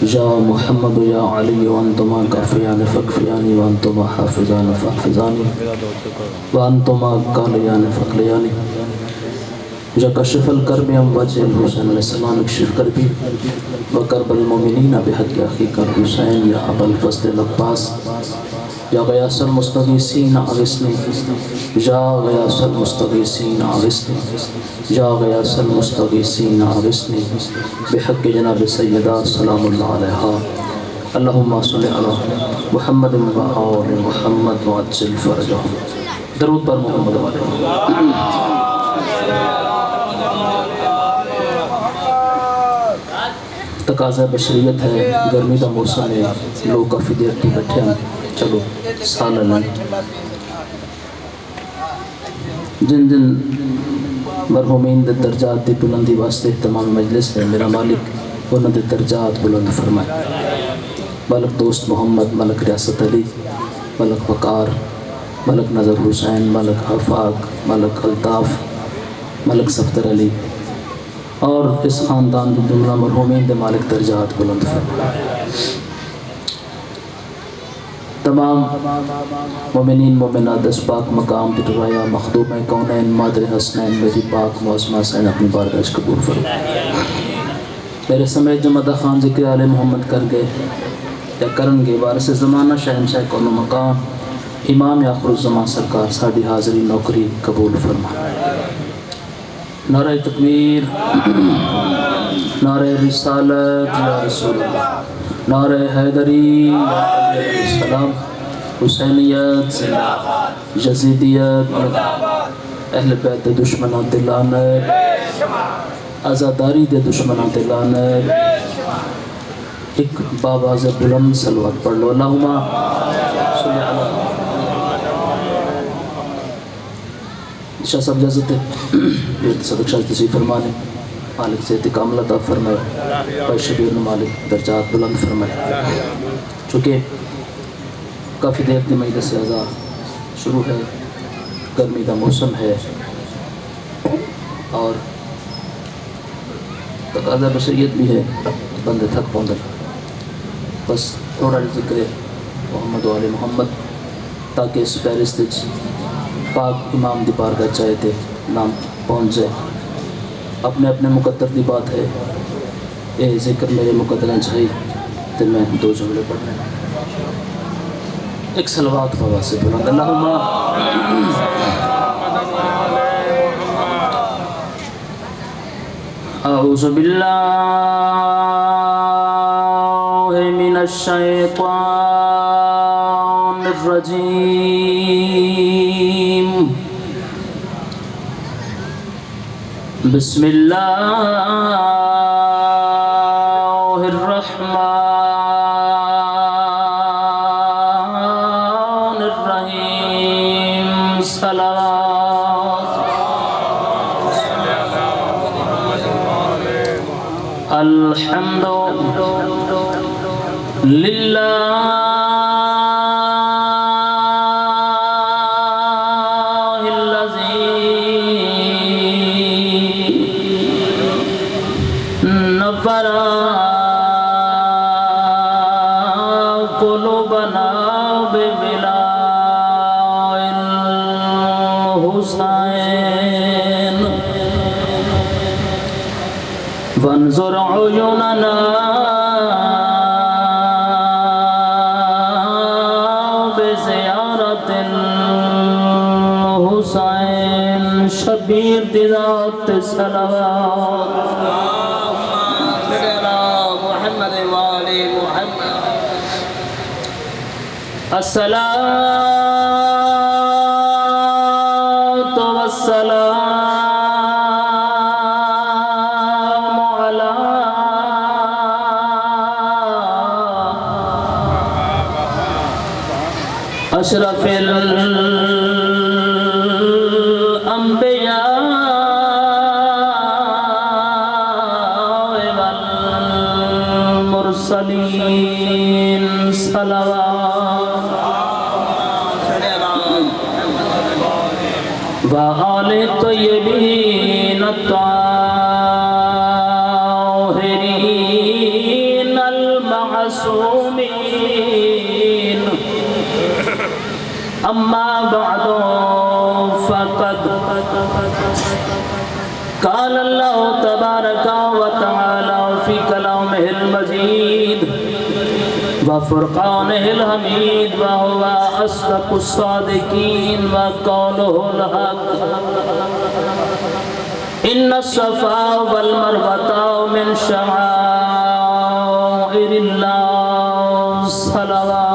یا محمد یا علی وانتما کافیان فکفیانی وانتما حافظان فحفظانی وانتما کالیان فقلیانی یا کشف الکرب ام وجہ الحسین علیہ السلام اکشف کربی وکرب المومنین بحق اخیک الحسین یا ابا الفضل العباس یا غیاث المستغیثین اغثنی یا غیاث المستغیثین اغثنی یا غیاث المستغیثین اغثنی بحق جناب سیدہ سلام اللہ علیہا اللہم صلی علی محمد و آل محمد وعجل فرجہ درود پر محمد و آل تقاضہ بشریت ہے، گرمی دا موسم ہے، لوگ کافی دیر تو بیٹھے ہیں، چلو سال اللہ جن جن مرحومین دے درجات دی بلندی واسطے تمام مجلس ہے، میرا مالک انہوں دے درجات بلند فرمائے. ملک دوست محمد، ملک ریاست علی، ملک وقار، ملک نظر حسین، ملک آفاق، ملک الطاف، ملک صفدر علی اور اس خاندان دے جملہ مرحومین دے مالک درجات بلند فرمائے. تمام مومنین مومنات اس پاک مقام بٹرایا مخدوم کونین مادر حسنین میری پاک معظمہ حسین اپنی بارگاہ قبول فرمائے. میرے سمیت جو مدہ خان ذکر آل محمد کر گئے یا کرن گے وارث زمانہ شہنشاہ کون و مقام امام آخر الزمان سرکار ساڑھی حاضری نوکری قبول فرمائے. نعرہ تکبیر، نعرہ رسالت یا رسول اللہ، نعرہ حیدری یا علیہ السلام، حسینیت زندہ باد، یزیدیت مردہ باد، اہل بیت دے دشمنوں تے لعنت، عزاداری دے دشمنوں تے لعنت. ایک بآواز بلند صلوات پڑھ لو. اللہم صلی اللہ شاہ صاحب اجازت ہے صدق شاہ تصویر فرمانے مالک سے اتقام عطا فرمائے. بھائی شبیر مالک درجات بلند فرمائے. چونکہ کافی دیر کی مجلس اعزا شروع ہے، گرمی کا موسم ہے اور تقاضہ بشریت بھی ہے، بندے تھک پوندے. بس تھوڑا ذکر محمد و آل محمد تاکہ اس فہرست پاک امام دی بارگاہ چاہے تھے نام پہنچ جائے. اپنے اپنے مقدر دی بات ہے، اے ذکر میرے مقدریں چاہیے تو میں دو جملے پڑھ رہے ہیں. ایک صلوات بابا سے بلند اللہم اعوذ باللہ من الشیطان الرجیم. بسم اللہ الرحمن الرحیم. صلوات الحمد للہ وانظر عیوننا بزیارت الحسین شبیر ذات صلوات محمد وآل محمد. الصلاة والسلام اشرف الانبیاء والمرسلین. صلوات وآل طیبین الطاہرین المعصومين أما بعد فقد قال الله تبارك وتعالى في كلامه المجيد وفرقانه الحميد وهو أصدق الصادقين وقوله الحق إن الصفا والمروة من شعائر الله صلوات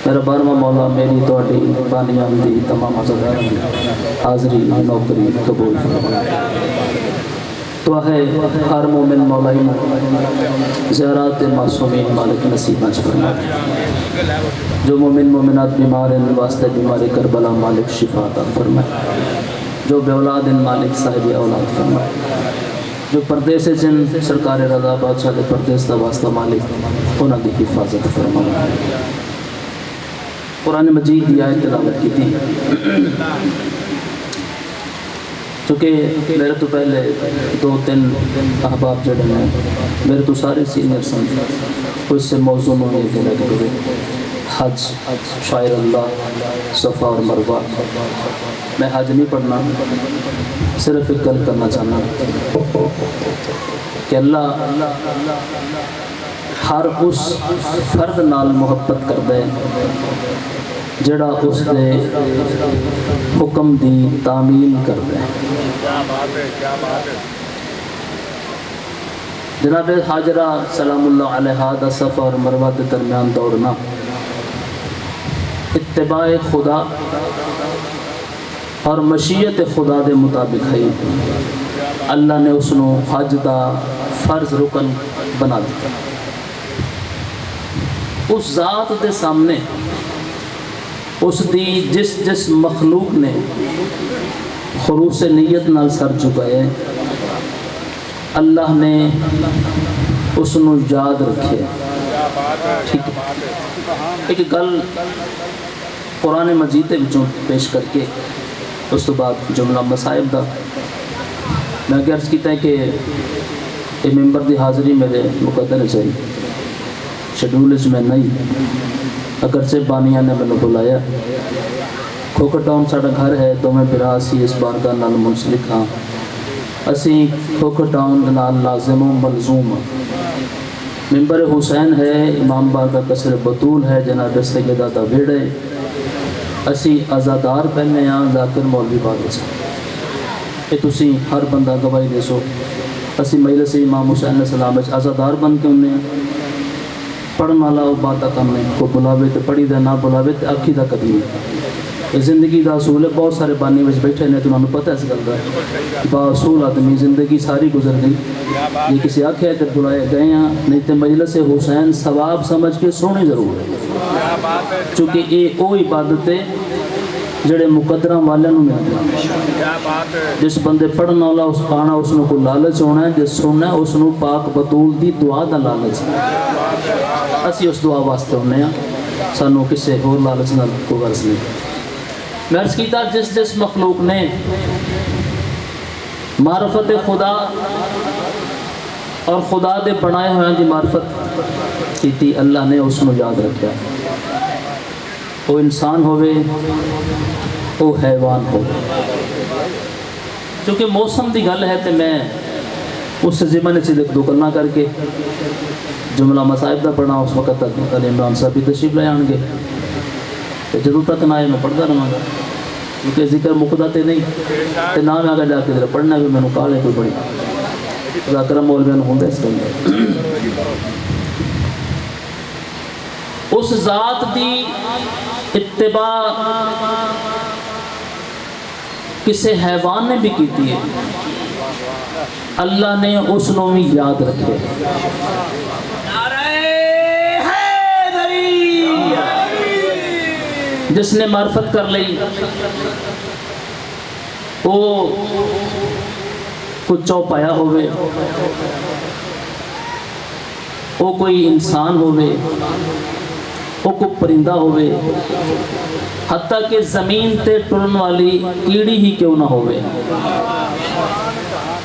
میرا بارواں مولا میری توڑی بانیاں دی تمام عزدار دی حاضری نوکری قبول فرمائے تو ہے ہر مومن مولائی زیارات معصومین مالک نصیب نچ فرمائے جو مومن مومنات بیمار ہیں واسطے بیماری کربلا مالک شفا عطا فرمائے جو بے اولاد ان مالک صاحب اولاد فرمائے جو پردے سے جن سرکار رضا بادشاہ دے پردے دا واسطہ مالک انہاں دی حفاظت فرمائے قرآن مجید دی آیت تلاوت کی تھی چونکہ میرے تو پہلے 2-3 احباب جڑے ہیں میرے تو سارے سینئر سن اس سے موضوع میں یہ کہنا کہ حج شاعر اللہ صفا اور مروہ میں حج نہیں پڑھنا صرف ایک گل کرنا چاہنا کہ اللہ ہر اس فرد نال محبت کر دے جڑا اس دے حکم دی تعمیل کر دے جناب حاجرہ سلام اللہ علیہا دا صفا اور مروہ کے درمیان دوڑنا اتباع خدا اور مشیت خدا دے مطابق ہے اللہ نے اس نو حج دا فرض رکن بنا دیا اس ذات دے سامنے اس دی جس مخلوق نے خلوص نیت نال سر چکائے اللہ نے اس نو یاد رکھے ٹھیک ایک گل قرآن مجید کے وچوں پیش کر کے اس تو بعد جملہ مصائب دا میں عرض کیتا ہے کہ یہ ممبر دی حاضری میرے مقدر چاہیے شیڈول میں نہیں اگرچہ بانیاں نے میں نے بلایا کھوکھر ٹاؤن ساڑھا گھر ہے تو میں پھر اسی اس بارگاہ نال منسلک ہاں اسی کھوکھر ٹاؤن نال لازم و ملزوم ممبر حسین ہے امام بارگاہ قصر بطول ہے جناب سیدہ دا بھیڑے اسی ازادار پہنے ہاں ذاکر مولوی باغ سے کہ تسی ہر بندہ گواہی دے سو اسی مجلس امام حسین علیہ السلام ازادار بن کے انہیں پڑھن والا وہ بات کم ہے کو بلاوے تو پڑھی دا نہ بلاوے تو آکھی دا قدیم ہے زندگی دا اصول ہے بہت سارے بانی میں بیٹھے نے تو انہوں نے پتہ ہے اس گل دا با اصول آدمی زندگی ساری گزر گئی یہ کسی آکھے ہے کہ بلائے گئے ہیں نہیں تو مجلس حسین ثواب سمجھ کے سونے ضرور ہے چونکہ یہ وہ عبادت ہے جڑے مقدرہ والے نو مل گیا جس بندے پڑھنا والا اس پانا اس نو کو لالچ ہونا ہے جس سننا ہے اس نو پاک بطول دی دعا دا لالچ ہے اسی اس دعا واسطے ہونے ہیں سانو کسے اور لالچ نہ کو غرض نہیں میں عرض کیتا جس مخلوق نے معرفت خدا اور خدا دے بنائے ہوئے دی معرفت کیتی اللہ نے اس نو یاد رکھا وہ انسان ہوئے وہ حیوان ہوئے چونکہ موسم دی گل ہے تو میں اس سے ذمہ نے چیزیں دو کرنا کر کے جملہ مصائب دا پڑھنا اس وقت تک علی عمران صاحب بھی تشریف لے آن گے جدو تک نہ آئے میں پڑھتا رہا گا کیونکہ ذکر مقدہ تے نہیں تے نہ میں آگا جا کے ذرا پڑھنا بھی میں نے کہا لے کوئی بڑی ذاکرہ مولویان ہوں دے اس کے اندر اس ذات دی اتباع کسے حیوان نے بھی کیتی ہے اللہ نے اس نو بھی یاد رکھے جس نے معرفت کر لی وہ کچھ چوپایا ہوئے وہ کوئی انسان ہوئے وہ کوئی پرندہ ہوئے، حتیٰ کہ زمین تے ٹرن والی کیڑی ہی کیوں نہ ہوئے،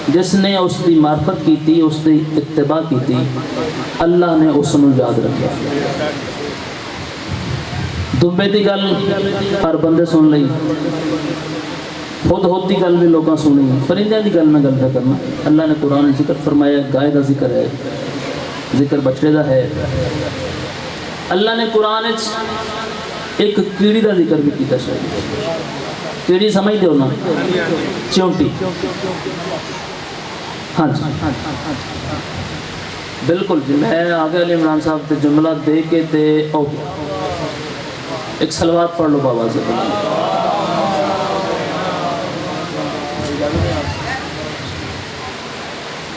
جس نے اس دی معرفت کی تھی، اس دی اتباع کی تھی، اللہ نے اس نو یاد رکھا۔ دبے دی گل ہر بندے سن لئی، خود خود دی گل بھی لوگاں سنی، پرندے دی گل میں گل پہ کرنا۔ اللہ نے قرآن میں ذکر فرمایا، گائے دا ذکر ہے، ذکر بچڑے دا ہے۔ اللہ نے قرآن ایک کیڑی دا ذکر بھی کیتا شاید، کیڑی سمجھ دے ہو نا، چونٹی، ہاں جی بالکل جی، میں آگے علی عمران صاحب تے جملہ دے کے تے او ایک صلوات پڑھ لو بابا سے۔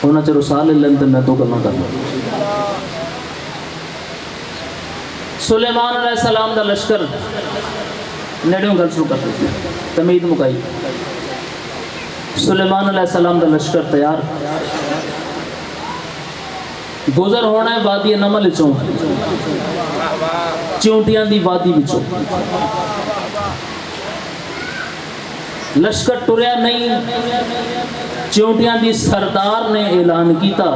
ہونا چلو سال اللہ تے میں تو کرنا کرنا۔ سلیمان علیہ السلام دا لشکر نیڑیوں گل شروع کرتے تھے، تمید مکائی۔ سلیمان علیہ السلام دا لشکر تیار، گزر ہونا ہے وادی نمل چوں، چونٹیاں دی وادی وچوں۔ لشکر ٹریا نہیں، چونٹیاں دی سردار نے اعلان کیتا،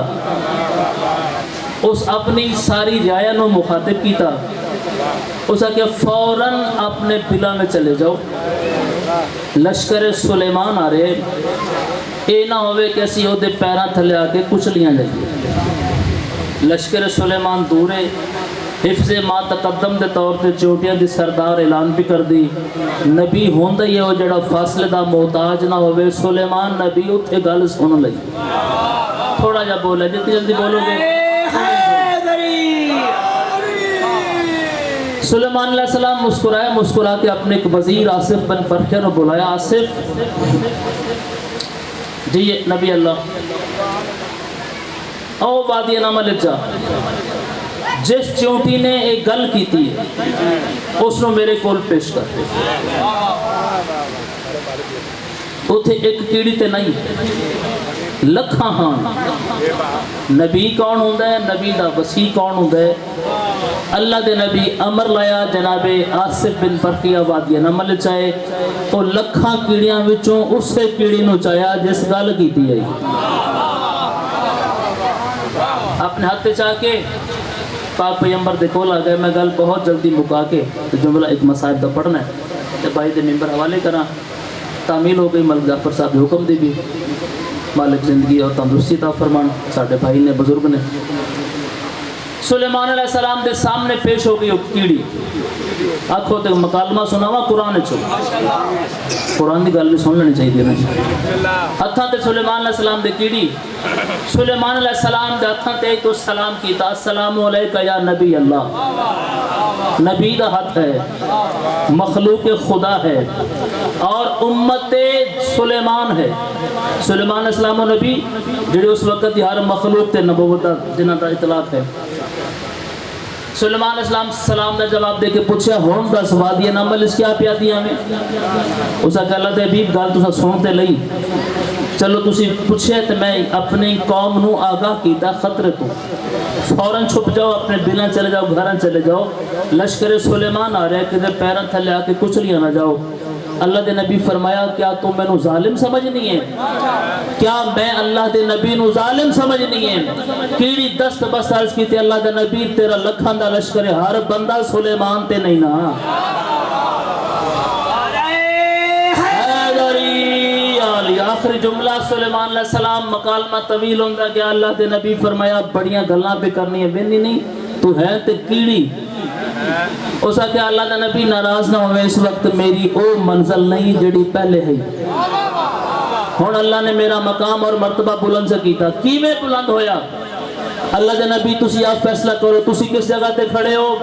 اس اپنی ساری رعایا نو مخاطب کیتا، اس کہ فوراً اپنے بلا میں چلے جاؤ، لشکر سلیمان آ رہے، اے نہ ہوئے کہ اسی دے پیران تھلے آ کے کچلیاں جائیں۔ لشکر سلیمان دورے، حفظ ما تقدم دے طور تے چوٹیاں دی سردار اعلان بھی کر دی، نبی ہوندہ یہ ہو جڑا فاصلے دا محتاج نہ ہوئے۔ سلیمان نبی اتھے گل سن لئی، تھوڑا جا بولے، جتنی جلدی بولو گے۔ سلیمان علیہ السلام مسکرائے، مسکرا کے اپنے ایک وزیر آصف بن برخیہ نے بلایا، آصف جی نبی اللہ او وادی نامہ لے جا، جس چونٹی نے ایک گل کی تھی اس نے میرے کول پیش کر۔ اتھے ایک کیڑی تے نہیں، لکھاں ہاں۔ نبی کون ہوندہ ہے؟ نبی دا وسیع کون ہوندہ ہے؟ اللہ دے نبی امر لایا جناب آصف بن برخیہ وادی نامہ لے چاہے، تو لکھاں کیڑیاں وچوں اسے کیڑی نو چاہیا جس گل کی تھی ہے، اپنے ہاتھ چاہ کے پاک پیغمبر دے کول آ گئے۔ میں گل بہت جلدی مکا کے جملہ ایک مصائب دا پڑھنا ہے تے بھائی دے ممبر حوالے کرا۔ تعمیل ہو گئی، ملک جعفر صاحب نے حکم دی بھی، مالک زندگی اور تندرستی عطا فرمان، ساڈے بھائی نے بزرگ نے۔ سلیمان علیہ السلام دے سامنے پیش ہو گئی کیڑی، آکھو تے مکالمہ سناوا قرآن چھو، قرآن دی گل بھی سن لینی چاہیے نا۔ ہتھاں تے سلیمان علیہ السلام دے کیڑی، سلیمان علیہ السلام دے ہتھاں تے تو سلام کیتا، السلام علیکہ یا نبی اللہ۔ نبی دا ہاتھ ہے، مخلوق خدا ہے اور امت سلیمان ہے۔ سلیمان علیہ السلام و نبی جڑے اس وقت ہر مخلوق تے نبوت جنہ دا اطلاق ہے۔ سلیمان علیہ السلام سلام دا جواب دے کے پوچھا، ہون دس وادی نامل اس کیا پیا دیا میں؟ اسا کہ اللہ تے حبیب گل تسا سنتے لئی، چلو تسی پوچھے تے میں اپنی قوم نو آگاہ کیتا خطرے تو، فوراں چھپ جاؤ، اپنے بلان چلے جاؤ، گھران چلے جاؤ، لشکر سلیمان آ رہے کہ پیران تھلے آ کے کچھ لیا نہ جاؤ۔ اللہ دے نبی فرمایا، کیا تم میں نو ظالم سمجھنی ہے؟ کیا میں اللہ دے نبی نو ظالم سمجھنی ہے؟ کیڑی دست بس عرض کی تھی، اللہ دے نبی تیرا لکھان دا لشکر ہے، ہر بندہ سلیمان تے نہیں نا۔ آخری جملہ سلیمان علیہ السلام، مکالمہ طویل ہوندہ کہ اللہ دے نبی فرمایا بڑیاں گلاں پہ کرنی ہے، بینی نہیں تو ہے تے کیڑی۔ اسا کہ اللہ دے نبی ناراض نہ ہوئے، اس وقت میری او منزل نہیں جڑی پہلے ہے۔ ہون اللہ نے میرا مقام اور مرتبہ بلند سے کیتا، کی میں بلند ہویا؟ اللہ دے نبی تسی آپ فیصلہ کرو، تسی کس جگہ تے کھڑے ہو؟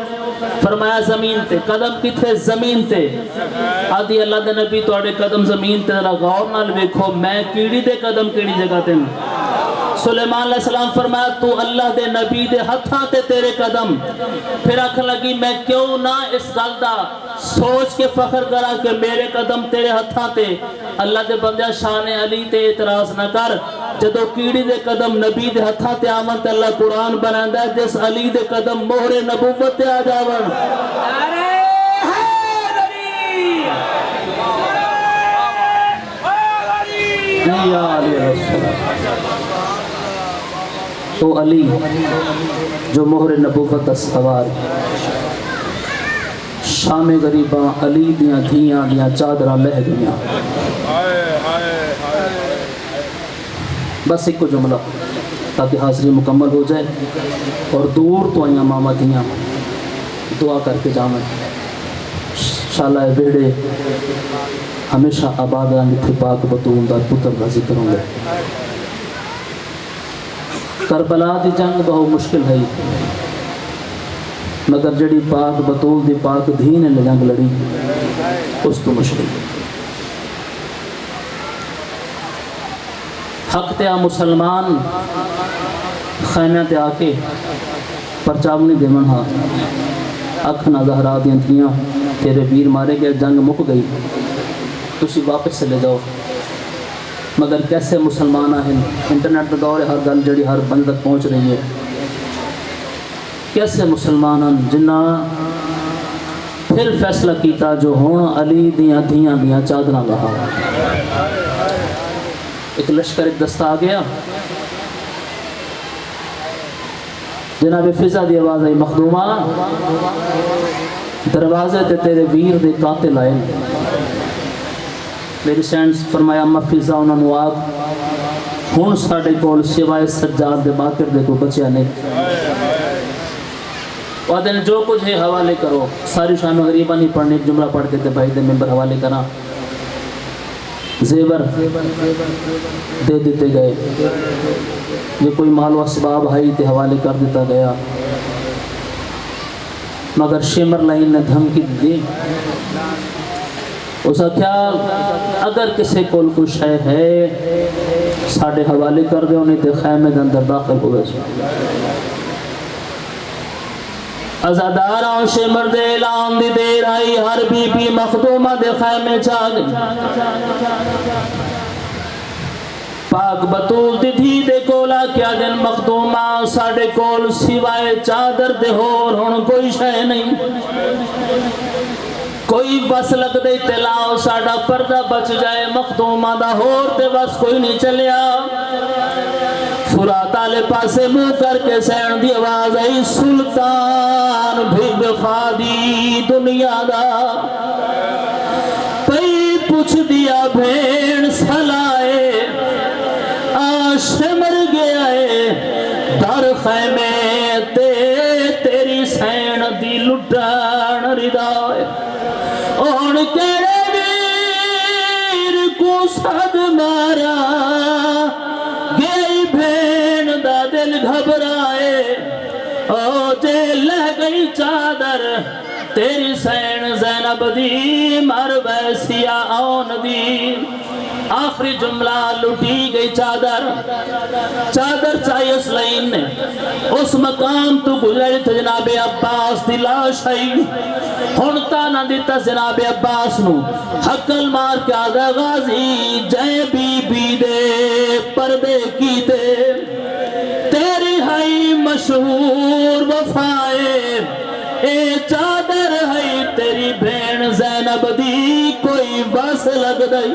فرمایا زمین تے۔ قدم کتھے؟ زمین تے۔ آدھی اللہ دے نبی توڑے قدم زمین تے، ذرا غور نال ویکھو میں کیڑی دے قدم کیڑی جگہ تے۔ سلیمان علیہ السلام فرمایا، تو اللہ دے نبی دے ہتھاں تے تیرے قدم۔ پھر آکھن لگی، میں کیوں نہ اس گل دا سوچ کے فخر کرا کہ میرے قدم تیرے ہتھاں تے۔ اللہ دے بندہ شان علی تے اعتراض نہ کر، جدو کیڑی دے قدم نبی دے ہتھاں تے آمن تے اللہ قرآن بناندا ہے جس علی دے قدم مہر نبوت تے آ جاون یا علی تو علی جو مہر نبوت سوار شام غریباں علی دیاں دھیاں دیاں چادراں لہ گئیاں بس ایک کو جملہ تاکہ حاضری مکمل ہو جائے اور دور تو آئیاں ماما دیاں دعا کر کے جامن شالہ بیڑے ہمیشہ آباد رنگ تھی پاک بطول دا پتر دا ذکر ہوں گے کربلا دی جنگ بہت مشکل ہے مگر جڑی پاک بطول دی پاک دھین نے جنگ لڑی اس تو مشکل حق تے آ مسلمان خیمہ تے آکے پرچاونی دے منہا اکھنا زہرا دیاں تھیاں تیرے ویر مارے گئے جنگ مک گئی تسی واپس سے لے جاؤ مگر کیسے مسلمان ہیں انٹرنیٹ پر دور ہر گل جڑی ہر بند تک پہنچ رہی ہے کیسے مسلمان ہیں جنہ پھر فیصلہ کیتا جو ہون علی دیاں دھیاں دیاں چادراں لہا ایک لشکر ایک دستہ آ گیا جناب فضا دی آواز آئی مخدومہ دروازے تے تیرے ویر دے قاتل آئے میری سینڈز فرمایا اما فضا انہوں نے آگ ہون ساڑھے کول سوائے سجاد دے باکر دے کو بچیا نہیں وعدے نے جو کچھ ہے حوالے کرو ساری شام غریبہ نہیں پڑھنے ایک جملہ پڑھ کے تے بھائی دے ممبر حوالے کرنا زیور دے دیتے گئے یہ کوئی مال و اسباب ہائی تے حوالے کر دیتا گیا مگر شیمر لائن نے دھمکی دی اس کا خیال اگر کسی کول کوئی شے ہے ساڑھے حوالے کر دے انہیں تے خیمے دے اندر داخل ہوئے ازاداراں شیمر دے اعلان دی دیر آئی ہر بی بی مخدومہ دے خیمے چاہ گئی پاک بطول دی دھی دے کولا کیا دن مخدومہ ساڑھے کول سوائے چادر دے ہور ہون کوئی شے نہیں کوئی بس لگ دے اطلاع ساڑھا پردہ بچ جائے مخدومہ دا ہور تے بس کوئی نہیں چلیا فرات آلے پاسے منہ کر کے سین دی آواز آئی سلطان بھی وفا دی دنیا دا پئی پوچھ دیا بھین سلائے آش مر گیا ہے در خیمے تے تیری سین دی لٹان ردائے اون کہے ویر کو صد مارا گئی بھین دا دل گھبرائے او جے لہ گئی چادر تیری سین زینب دی مر ویسیا آن دی آخری جملہ لٹی گئی چادر چاہیے اس لائن نے اس مقام تو گزرے تھا جناب عباس دی لاش آئی ہونتا نہ دیتا جناب عباس نو حقل مار کے آدھا غازی جے بی بی دے پردے کی دے تیری ہائی مشہور وفائے اے چادر ہائی تیری بھین زینب دی کوئی بس لگ دائی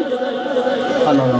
اللہ